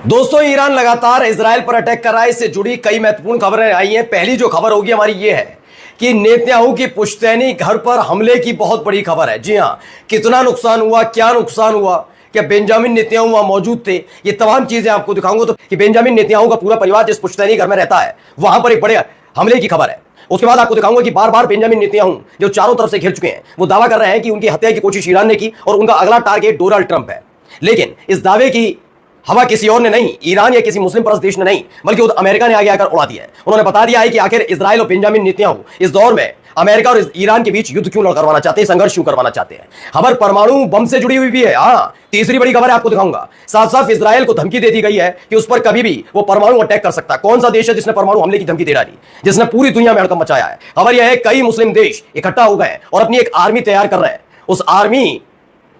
दोस्तों, ईरान लगातार इजराइल पर अटैक कर रहा है। इससे जुड़ी कई महत्वपूर्ण खबरें आई हैं। पहली जो खबर होगी हमारी ये है कि नेतन्याहू की पुश्तैनी घर पर हमले की बहुत बड़ी खबर है। जी हां, कितना नुकसान हुआ, क्या नुकसान हुआ, क्या बेंजामिन नेतन्याहू वहां मौजूद थे, ये तमाम चीजें आपको दिखाऊंगा। तो कि बेंजामिन नेतन्याहू का पूरा परिवार जिस पुश्तैनी घर में रहता है वहां पर एक बड़े हमले की खबर है। उसके बाद आपको दिखाऊंगा कि बार बार बेंजामिन नेतन्याहू जो चारों तरफ से घिर चुके हैं, वो दावा कर रहे हैं कि उनकी हत्या की कोशिश ईरान ने की और उनका अगला टारगेट डोनाल्ड ट्रंप है। लेकिन इस दावे की हवा किसी और ने नहीं, ईरान या किसी मुस्लिम परस्त देश ने नहीं, बल्कि अमेरिका ने आगे आकर उड़ा दिया है। उन्होंने बता दिया है कि आखिर इजराइल और बेंजामिन नेतन्याहू इस दौर में अमेरिका और ईरान के बीच युद्ध क्यों करवाना चाहते हैं, संघर्ष क्यों करवाना चाहते हैं। खबर परमाणु बम से जुड़ी हुई भी है। हाँ, तीसरी बड़ी खबर है, आपको दिखाऊंगा। साफ साफ इजराइल को धमकी दे दी गई है कि उस पर कभी भी वो परमाणु अटैक कर सकता है। कौन सा देश है जिसने परमाणु हमले की धमकी दे डाली, जिसने पूरी दुनिया में हड़कंप मचाया है। खबर यह है कई मुस्लिम देश इकट्ठा हो गए और अपनी एक आर्मी तैयार कर रहे हैं। उस आर्मी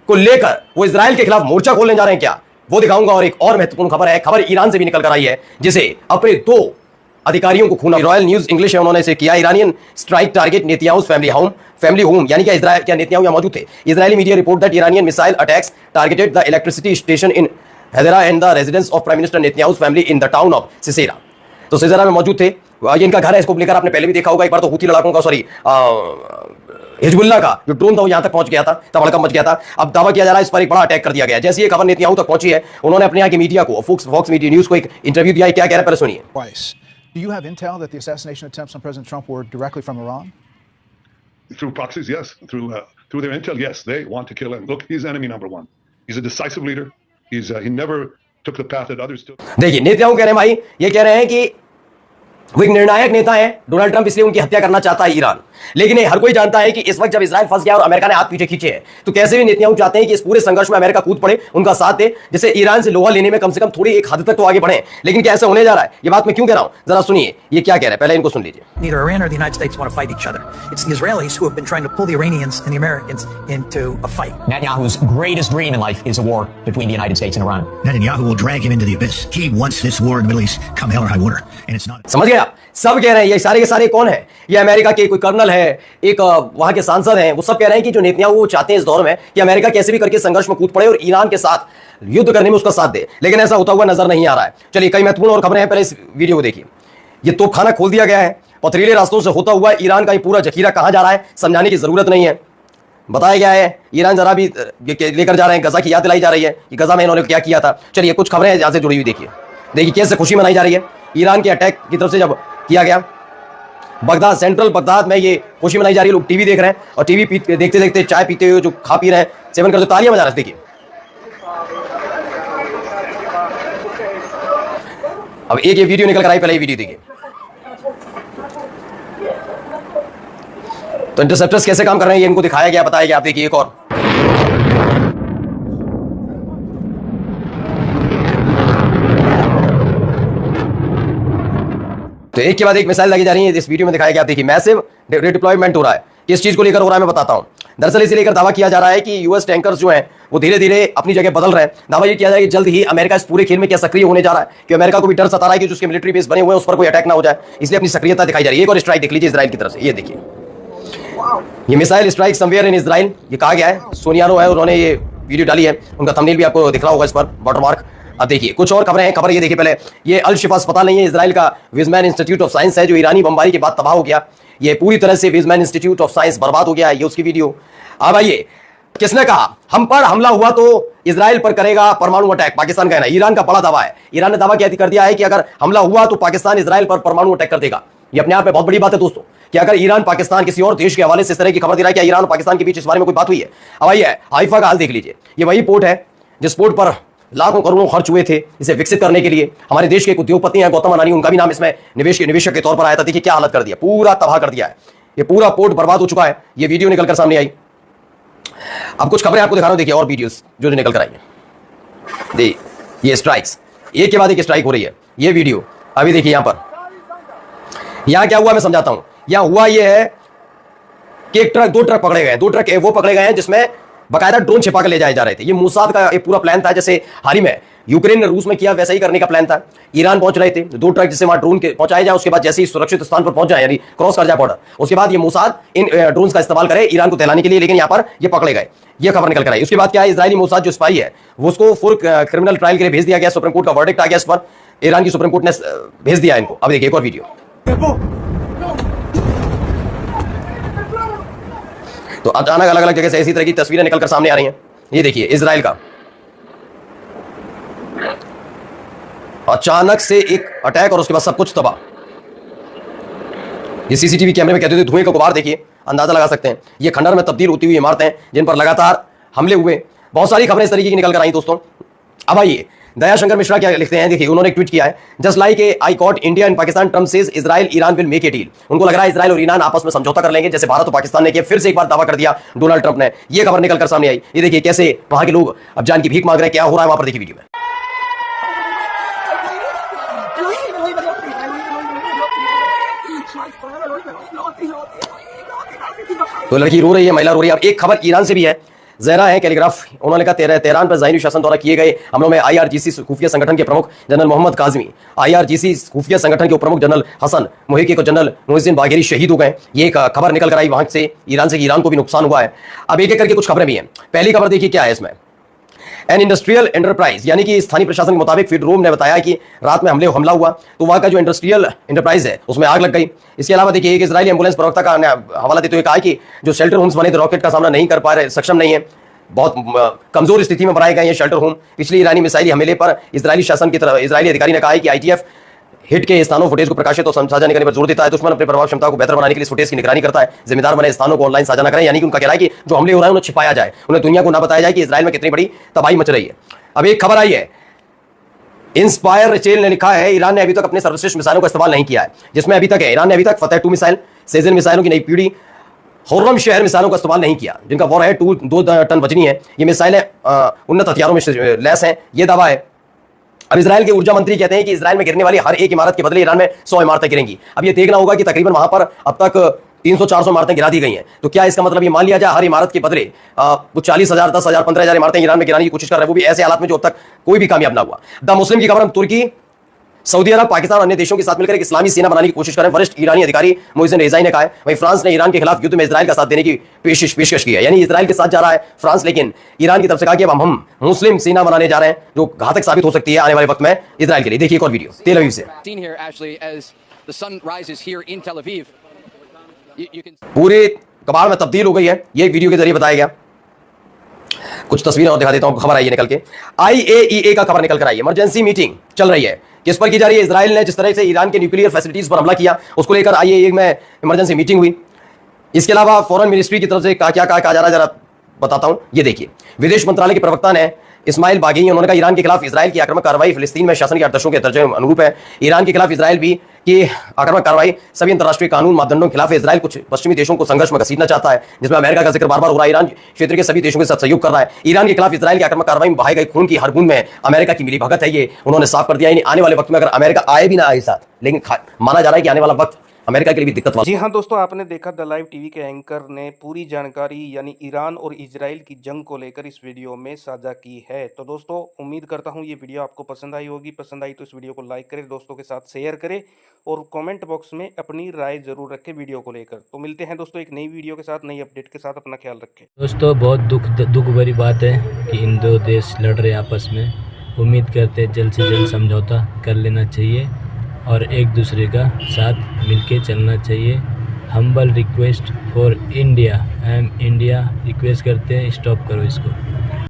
को लेकर वो इजराइल के खिलाफ मोर्चा खोलने जा रहे हैं क्या, वो दिखाऊंगा। और एक और महत्वपूर्ण खबर है, खबर ईरान से भी निकल कर आई है, जिसे अपने 2 अधिकारियों को खून। रॉयल न्यूज इंग्लिश है, उन्होंने इसे किया। Iranian strike target Netanyahu's family home, यानी कि इजराइल क्या नेतन्याहू यहां मौजूद थे। Israeli media report that Iranian missile attacks targeted the electricity station in Hadera and the residence of prime minister Netanyahu's family in the town of Caesarea. तो Caesarea में मौजूद थे। ये इनका घर है, इसको लेकर आपने पहले भी देखा होगा। एक बार तो हुती लड़ाकों का, सॉरी, हिजबुल्लाह का जो ड्रोन था वो यहां तक पहुंच गया था, तब हड़कंप मच गया था। अब दावा किया जा रहा है इस पर एक बड़ा अटैक कर दिया गया। जैसे ये खबर नेतन्याहू तक पहुंची है, उन्होंने अपने यहाँ की मीडिया को, फॉक्स मीडिया न्यूज को एक इंटरव्यू दिया है। क्या कह रहे हैं, पहले सुनिए। Do you have intel that the assassination attempts on President Trump were directly from Iran? Through proxies, yes. Through their intel, yes. They want to kill him. Look, he's enemy number one. He's a decisive leader. He never took the path that others took. देखिए, Netanyahu कह रहे हैं, भाई ये कह रहे हैं कि वो एक निर्णायक नेता है डोनाल्ड ट्रंप, इसलिए उनकी हत्या करना चाहता है ईरान। लेकिन हर कोई जानता है कि इस वक्त जब इजराइल फंस गया और अमेरिका ने हाथ पीछे खींचे हैं, तो कैसे भी नेतन्याहू चाहते हैं कि इस पूरे संघर्ष में अमेरिका कूद पड़े, उनका साथ दे, जिससे ईरान से लोहा लेने में कम से कम थोड़ी एक हद तक तो आगे बढ़े। लेकिन क्या ऐसा होने जा रहा है, ये बात मैं क्यों कह रहा हूं, जरा सुनिए ये क्या कह रहे हैं, पहले इनको सुन लीजिए। Neither Iran or the United States want to fight each other. It's the Israelis who have been trying to pull the Iranians and the Americans into a fight. Netanyahu's greatest dream in life is a war between the United States and Iran. Netanyahu will drag him into the abyss. He wants this war in the Middle East come hell or high water, and it's not. समझ गया? सब कह रहे हैं, ये सारे के सारे कौन है, ये अमेरिका के कोई कर्नल है, एक वहां के सांसद हैं, वो सब कह रहे हैं कि जो नेतन्याहू वो चाहते हैं इस दौर में कि अमेरिका कैसे भी करके संघर्ष में कूद पड़े और ईरान के साथ युद्ध करने में उसका साथ दे। लेकिन ऐसा होता हुआ नजर नहीं आ रहा है। चलिए, कई महत्वपूर्ण और खबरें हैं, पहले इस वीडियो को देखिए। ये तोपखाना खोल दिया गया है, पथरीले रास्तों से होता हुआ ईरान का ये पूरा जखीरा कहां जा रहा है समझाने की जरूरत नहीं है, बताया गया है। ईरान जरा भी लेकर जा रहे हैं, गजा की याद दिलाई जा रही है कि गजा में इन्होंने क्या किया था। चलिए, कुछ खबरें यहां से जुड़ी हुई देखिए कैसे खुशी मनाई जा रही है ईरान के अटैक की तरफ से जब किया गया। बगदाद, सेंट्रल बगदाद में ये खुशी मनाई जा रही है। लोग टीवी देख रहे हैं और टीवी देखते देखते चाय पीते हुए, जो खा पी रहे हैं, सेवन करते, तालियां बजा रहे हैं। देखिए, अब एक ये वीडियो निकल कर आई, पहले ये वीडियो देखिए। तो इंटरसेप्टर्स कैसे काम कर रहे हैं ये इनको दिखाया गया, बताया गया। आप देखिए एक और, तो एक के बाद एक मिसाइल लगी जा रही है। इस वीडियो में दिखाया गया, आप देखिए मैसिव रिडिप्लॉयमेंट हो रहा है। किस चीज को लेकर हो रहा है मैं बताता हूं। दरअसल इसे लेकर दावा किया जा रहा है कि यूएस टैंकर्स जो हैं वो धीरे धीरे अपनी जगह बदल रहे हैं। दावा ये किया जा रहा है कि जल्द ही अमेरिका इस पूरे खेल में क्या सक्रिय होने जा रहा है, कि अमेरिका को भी डर सता रहा है कि जो उसके मिलिट्री बेस बने हुए हैं उस पर कोई अटैक ना हो जाए, इसलिए अपनी सक्रियता दिखाई जा रही है। एक और स्ट्राइक देख लीजिए इजराइल की तरफ से, ये देखिए, ये missile strike somewhere in Israel, ये कहा गया है। सोनियानो है, उन्होंने ये वीडियो डाली है, उनका थंबनेल भी आपको दिख रहा होगा इस पर, वाटरमार्क। अब देखिए कुछ और खबरें हैं। खबर ये देखिए पहले, ये अल शिफा अस्पताल नहीं है, इजराइल का विजमैन इंस्टीट्यूट ऑफ साइंस है, जो ईरानी बमबारी के बाद तबाह हो गया। ये पूरी तरह से विजमैन इंस्टीट्यूट ऑफ साइंस बर्बाद हो गया है, ये उसकी वीडियो। अब आइए, किसने कहा हम पर हमला हुआ तो इजराइल पर करेगा परमाणु अटैक, पाकिस्तान का है ना। ईरान का बड़ा दावा है, ईरान ने दावा कर दिया है कि अगर हमला हुआ तो पाकिस्तान इजराइल पर परमाणु अटैक कर देगा। ये अपने आप में बहुत बड़ी बात है दोस्तों, कि अगर ईरान पाकिस्तान किसी और देश के हवाले से इस तरह की खबर दे रहा है कि ईरान और पाकिस्तान के बीच इस बारे में कोई बात हुई है। अब आइए, हाइफा का हाल देख लीजिए। ये वही पोर्ट है जिस पोर्ट पर लाखों करोड़ों खर्च हुए थे इसे विकसित करने के लिए। हमारे देश के एक उद्योगपति हैं गौतम अडानी, उनका भी नाम इसमें निवेशक के तौर पर आया था। देखिए क्या हालत कर दिया, पूरा तबाह कर दिया है, ये पूरा पोर्ट बर्बाद हो चुका है। ये वीडियो निकलकर सामने आई। अब कुछ खबरें आपको दिखा रहा हूं, देखिए और वीडियोस जो निकल कर आई है। ये स्ट्राइक्स, एक के बाद एक स्ट्राइक हो रही है। ये वीडियो अभी देखिए, यहां पर यहां क्या हुआ मैं समझाता हूं। यहां हुआ ये है कि एक ट्रक, 2 ट्रक पकड़े गए, 2 ट्रक वो पकड़े गए हैं जिसमें बाकायदा ड्रोन छिपा कर ले जाए जा रहे थे। ये मोसाद का एक पूरा प्लान था, जैसे हाल ही में यूक्रेन ने रूस में किया वैसा ही करने का प्लान था। ईरान पहुंच रहे थे, 2 ट्रक जिससे वहां ड्रोन के पहुंचाए जाए, उसके बाद जैसे ही सुरक्षित स्थान पर पहुंच जाए, यानी क्रॉस कर जाए बॉर्डर, उसके बाद ये मोसाद इन ड्रोन्स का इस्तेमाल करे ईरान को दहलाने के लिए। लेकिन यहां पर ये पकड़े गए। यह खबर निकल कर आई। उसके बाद क्या है, इजरायली मोसाद जो स्पाई है वो उसको फुल क्रिमिनल ट्रायल के लिए भेज दिया गया। सुप्रीम कोर्ट का वर्डिक्ट आ गया इस पर, ईरान की सुप्रीम कोर्ट ने भेज दिया इनको। अब देखिए एक और वीडियो। तो अचानक अलग अलग जगह से इसी तरह की तस्वीरें निकलकर सामने आ रही हैं। ये देखिए इजराइल का अचानक से एक अटैक और उसके बाद सब कुछ तबाह। ये सीसीटीवी कैमरे में कहते थे धुएं का गुबार, देखिए अंदाजा लगा सकते हैं। ये खंडर में तब्दील होती हुई इमारतें जिन पर लगातार हमले हुए। बहुत सारी खबरें इस तरीके की निकल कर आई दोस्तों। अब आइए दयाशंकर मिश्रा क्या लिखते हैं, देखिए उन्होंने एक ट्वीट किया है, just like a I cot India and Pakistan, Trump says Israel Iran will make a deal. उनको लग रहा है इजराइल और ईरान आपस में समझौता कर लेंगे, जैसे भारत और पाकिस्तान ने किया। फिर से एक बार दावा कर दिया डोनाल्ड ट्रंप ने। यह खबर निकलकर सामने आई। ये देखिए कैसे वहां के लोग अब जान की भीख मांग रहे हैं। क्या हो रहा है वहां पर, देखिए वीडियो में। तो लड़की रो रही है, महिला रो रही है। अब एक खबर ईरान से भी है, जहरा है कैलीग्राफ, उन्होंने कहा तेहरान पर ज़ाहिरी शासन द्वारा किए गए हमलों में आईआरजीसी खुफिया संगठन के प्रमुख जनरल मोहम्मद काजमी, आईआरजीसी खुफिया संगठन के प्रमुख जनरल हसन मुहिकी को जनरल मुहिद्दीन बाघेरी शहीद हो गए। ये एक खबर निकल कर आई वहां से ईरान से, ईरान को भी नुकसान हुआ है। अब एक एक करके कुछ खबरें भी हैं। पहली खबर देखिए क्या है इसमें, एन इंडस्ट्रियल एंटरप्राइज यानी कि स्थानीय प्रशासन के मुताबिक फीडरोम ने बताया कि रात में हमला हुआ तो वहां का जो इंडस्ट्रियल एंटरप्राइज है उसमें आग लग गई। इसके अलावा देखिए एक इजरायली एम्बुलेंस प्रवक्ता का हवाला देते हुए कहा कि जो शेल्टर होम्स बने थे रॉकेट का सामना नहीं कर पा रहे, सक्षम नहीं है, बहुत कमजोर स्थिति में बनाए गए हैं शेल्टर होम। पिछले ईरानी मिसाइली हमले पर इजरायली शासन की तरफ इजरायली अधिकारी ने कहा है कि आईटीएफ हिट के स्थानों फुटेज को प्रकाशित और साझा करने पर जोर देता है। दुश्मन अपने प्रभाव क्षमता को बेहतर बनाने के लिए फुटेज की निगरानी करता है। जिम्मेदार बने स्थानों को ऑनलाइन साझा न करें, यानी कि उनका कहना है कि जो हमले हो रहे हैं उन्हें छिपाया जाए, उन्हें दुनिया को ना बताया जाए कि इजराइल में कितनी बड़ी तबाही मच रही है। अब एक खबर आई है, इंस्पायर चेल ने लिखा है ईरान ने अभी तक अपने सर्वश्रेष्ठ मिसाइलों का इस्तेमाल नहीं किया है, जिसमें अभी तक है ईरान ने अभी तक फतेह 2 मिसाइल, सेजल मिसाइलों की नई पीढ़ी, खुर्रम शहर मिसाइलों का इस्तेमाल नहीं किया, जिनका वॉर है 2 टन वजनी है। ये मिसाइलें उन्नत हथियारों में लैस हैं, ये दावा है। अब इजराइल के ऊर्जा मंत्री कहते हैं कि इजराइल में गिरने वाली हर एक इमारत के बदले ईरान में 100 इमारतें गिरेंगी। अब ये देखना होगा कि तकरीबन वहां पर अब तक 300-400 इमारतें गिरा दी गई हैं। तो क्या इसका मतलब ये मान लिया जाए हर इमारत के बदले वो 40,000, 10,000, 15,000 इमारतें ईरान में गिराने की कोशिश कर रहे हैं, वो भी ऐसे हालात में जो अब तक कोई भी कामयाब ना हुआ। द मुस्लिम की खबर, तुर्की, सऊदी अरब, पाकिस्तान और अन्य देशों के साथ मिलकर एक इस्लामी सेना बनाने की कोशिश कर रहे हैं। वरिष्ठ ईरानी अधिकारी मोहसिन रेजाई ने कहा है। वहीं फ्रांस ने ईरान के खिलाफ युद्ध में इजराइल का साथ देने की पेशकश की है, यानी इजराइल के साथ जा रहा है फ्रांस, लेकिन ईरान की तरफ से कहा कि अब हम मुस्लिम सेना बनाने जा रहे हैं जो घातक साबित हो सकती है आने वाले वक्त में इजराइल के लिए। देखिए एक और वीडियो तेल अवीव से। पूरे कबाड़ में तब्दील हो गई है, ये वीडियो के जरिए बताया गया। कुछ तस्वीरें और दिखा देता हूं, खबर आई है निकल के। IAEA का खबर निकल कर आई है, इमरजेंसी मीटिंग चल रही है। किस पर की जा रही है? इजराइल ने जिस तरह से ईरान के न्यूक्लियर फैसिलिटीज पर हमला किया उसको लेकर IAEA में इमरजेंसी मीटिंग हुई। इसके अलावा फॉरेन मिनिस्ट्री की तरफ से क्या कहा जा रहा है जरा बताता हूं। ये देखिए, विदेश मंत्रालय के प्रवक्ता ने इस्माइल बागी, उन्होंने कहा ईरान के खिलाफ इजराइल की आक्रामक कार्रवाई फिलिस्तीन में शासन के आदर्शों के दर्जे अनुरूप है। ईरान के खिलाफ इजराइल भी की आक्रामक कार्रवाई सभी अंतर्राष्ट्रीय कानून मापदंडों के खिलाफ है। इजराइल कुछ पश्चिमी देशों को संघर्ष में घसीटना चाहता है, जिसमें अमेरिका का जिक्र बार बार हो रहा है। ईरान क्षेत्र के सभी देशों के साथ सहयोग कर रहा है। ईरान के खिलाफ इजराइल की आक्रामक कार्रवाई में बहाए गए खून की हर बूंद में अमेरिका की मिलीभगत है, ये उन्होंने साफ कर दिया। यानी आने वाले वक्त में अगर अमेरिका आए भी ना आए साथ, लेकिन माना जा रहा है कि आने वाला वक्त अमेरिका के लिए भी दिक्कत वाला। जी हाँ दोस्तों, आपने देखा द लाइव टीवी के एंकर ने पूरी जानकारी यानी ईरान और इजराइल की जंग को लेकर इस वीडियो में साझा की है। तो दोस्तों उम्मीद करता हूँ ये वीडियो आपको पसंद आई होगी। पसंद आई तो इस वीडियो को लाइक करें, दोस्तों के साथ शेयर करें और कमेंट बॉक्स में अपनी राय जरूर रखें वीडियो को लेकर। तो मिलते हैं दोस्तों एक नई वीडियो के साथ, नई अपडेट के साथ। अपना ख्याल रखें दोस्तों। बहुत दुख भरी बात है कि इन दो देश लड़ रहे आपस में। उम्मीद करते हैं जल्द से जल्द समझौता कर लेना चाहिए और एक दूसरे का साथ मिलके चलना चाहिए। Humble request for India, I am India, request करते हैं स्टॉप करो इसको।